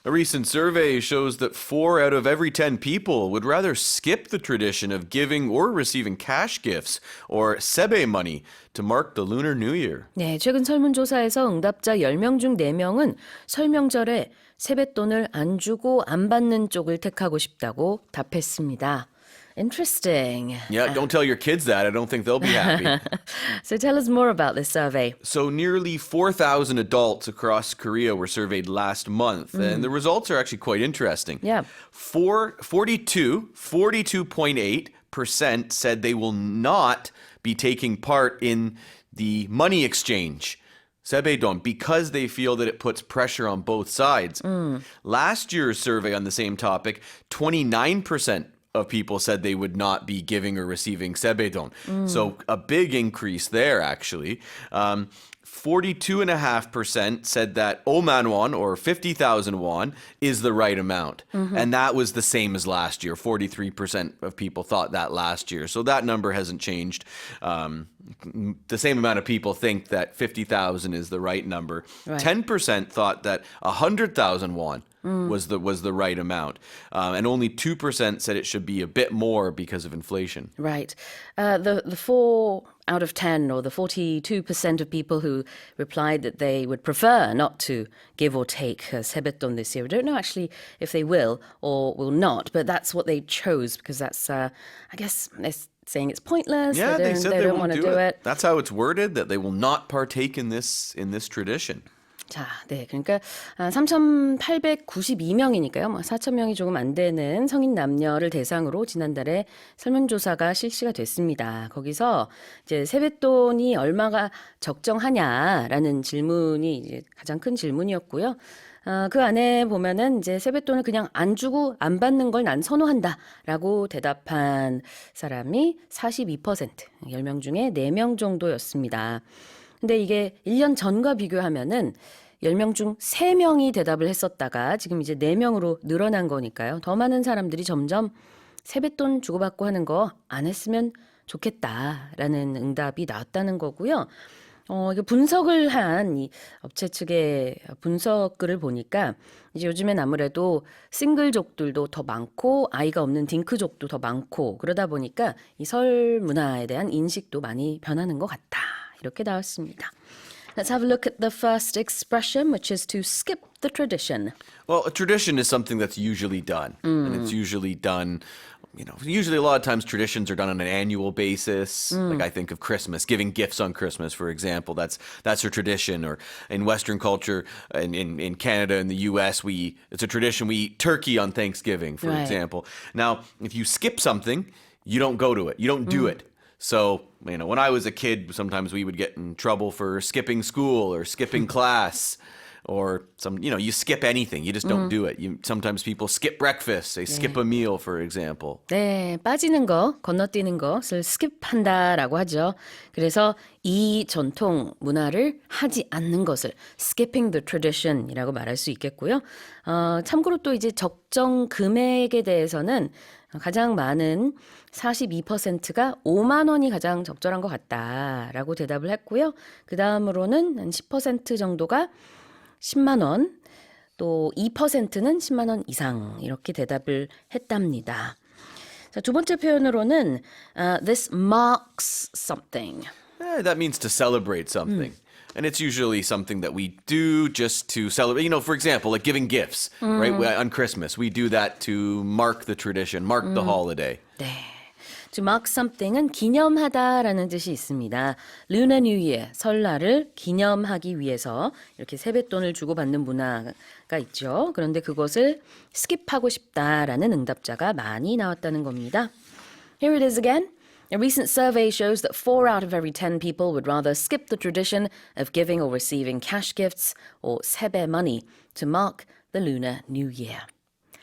A recent survey shows that 4 out of every 10 people would rather skip the tradition of giving or receiving cash gifts or saebae money to mark the Lunar New Year. 네, 최근 설문조사에서 응답자 10명 중 4명은 설 명절에 세뱃돈을 안 주고 안 받는 쪽을 택하고 싶다고 답했습니다. Interesting. Yeah, don't tell your kids that. I don't think they'll be happy. So tell us more about this survey. So nearly 4,000 adults across Korea were surveyed last month, and the results are actually quite interesting. Yeah. 42.8% said they will not be taking part in the money exchange, 세뱃돈, because they feel that it puts pressure on both sides. Last year's survey on the same topic, 29% of people said they would not be giving or receiving 세뱃돈. So a big increase there, actually. 42.5% said 5만 won, or 50,000 won, is the right amount. And that was the same as last year. 43% of people thought that last year. So that number hasn't changed. The same amount of people think that 50,000 is the right number. Right. 10% thought that 100,000 won was the right amount. And only 2% said it should be a bit more because of inflation. Right. The 4 out of 10, or the 42% of people who replied that they would prefer not to give or take 세뱃돈 this year. We don't know actually if they will or will not, but that's what they chose because that's, I guess, they're saying it's pointless. Yeah, they said they don't won't want to do do it. it. That's how it's worded, that they will not partake in this tradition. 자, 네, 그러니까 3,892명이니까요. 뭐 4,000명이 조금 안 되는 성인 남녀를 대상으로 지난달에 설문조사가 실시가 됐습니다. 거기서 이제 세뱃돈이 얼마가 적정하냐라는 질문이 이제 가장 큰 질문이었고요. 그 안에 보면은 이제 세뱃돈을 그냥 안 주고 안 받는 걸 난 선호한다라고 대답한 사람이 42%, 10명 중에 4명 정도였습니다. 근데 이게 1년 전과 비교하면은 10명 중 3명이 대답을 했었다가 지금 이제 4명으로 늘어난 거니까요. 더 많은 사람들이 점점 세뱃돈 주고받고 하는 거 안 했으면 좋겠다라는 응답이 나왔다는 거고요. 이게 분석을 한 이 업체 측의 분석 글을 보니까 이제 요즘엔 아무래도 싱글족들도 더 많고 아이가 없는 딩크족도 더 많고 그러다 보니까 이 설 문화에 대한 인식도 많이 변하는 것 같다. 이렇게 나왔습니다. Let's have a look at the first expression, which is to skip the tradition. Well, a tradition is something that's usually done. And it's usually done, usually a lot of times traditions are done on an annual basis. Like I think of Christmas, giving gifts on Christmas, for example. That's a tradition. Or in Western culture, in Canada and the US, it's a tradition. We eat turkey on Thanksgiving, for example. Now, if you skip something, you don't go to it. You don't do it. So, when I was a kid, sometimes we would get in trouble for skipping school or skipping class. Or you skip anything. You just don't do it. Sometimes people skip breakfast. They skip a meal, for example. 네, 빠지는 거, 건너뛰는 것을 skip한다라고 하죠. 그래서 이 전통 문화를 하지 않는 것을 skipping the tradition이라고 말할 수 있겠고요. 참고로 또 이제 적정 금액에 대해서는 가장 많은 42%가 5만 원이 가장 적절한 것 같다라고 대답을 했고요. 그 다음으로는 한 10% 정도가 10만 원, 또 2%는 10만 원 이상 이렇게 대답을 했답니다. 자, 두 번째 표현으로는 this marks something. That means to celebrate something. And it's usually something that we do just to celebrate. For example, like giving gifts, right? On Christmas, we do that to mark the tradition, mark the holiday. 네. To mark something은 기념하다라는 뜻이 있습니다. Lunar New Year, 설날을 기념하기 위해서 이렇게 세뱃돈을 주고받는 문화가 있죠. 그런데 그것을 스킵하고 싶다라는 응답자가 많이 나왔다는 겁니다. Here it is again. A recent survey shows that 4 out of every 10 people would rather skip the tradition of giving or receiving cash gifts or saebae money to mark the Lunar New Year.